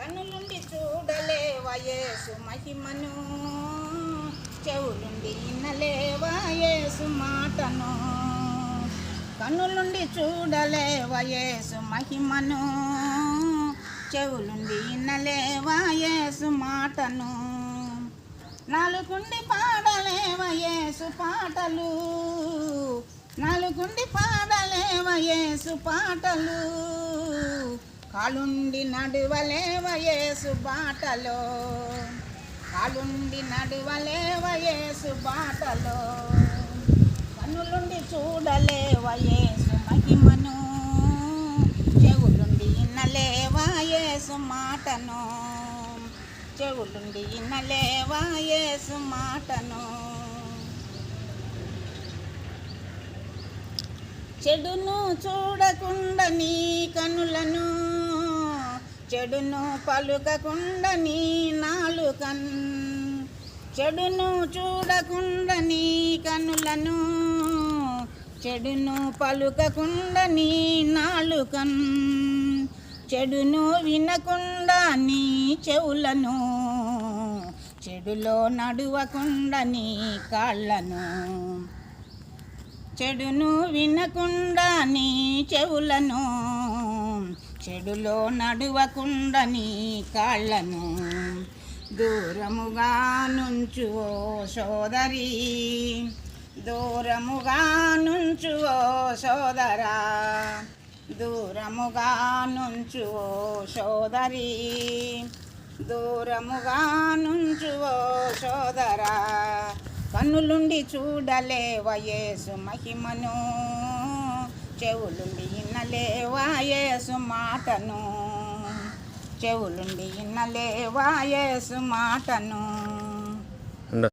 కన్నులుండి చూడలేవా యేసు మహిమను, చెవులుండి వినలేవా యేసు మాటను. కన్నులుండి చూడలేవా యేసు మహిమను, చెవులుండి వినలేవా యేసు మాటను. నాలుగుండి పాడలేవా యేసు పాటలు, నాలుగుండి పాడలేవా యేసు పాటలు. కాలుండి నడువలేవా యేసు బాటలో, కాలుండి నడువలేవా యేసు బాటలో. కన్నులుండి చూడలేవా యేసు మహిమను, చెవులుండి వినలేవా యేసు మాటను, చెవులుండి వినలేవా యేసు మాటను. చెడును చూడకుండా నీ కనులను, చెడును పలుకకుండా నీ నాలుకన్. చెడును చూడకుండా నీ కనులను, చెడును పలుకకుండా నీ నాలుకన్. చెడును వినకుండా నీ చెవులను, చెడులో నడువకుండా నీ కాళ్ళను. చెడును వినకుండా నీ చెవులను, చెడులో నడువకుండా నీ కాళ్ళను. దూరముగా నుంచు ఓ సోదరి, దూరముగా నుంచు ఓ సోదరా, దూరముగా నుంచు ఓ సోదరి, దూరముగా నుంచు ఓ సోదరా. కన్నులుండి చూడలేవా యేసు మహిమను, చెవులుండి వినలేవా యేసు మాటను, చెవులుండి వినలేవా యేసు మాటను.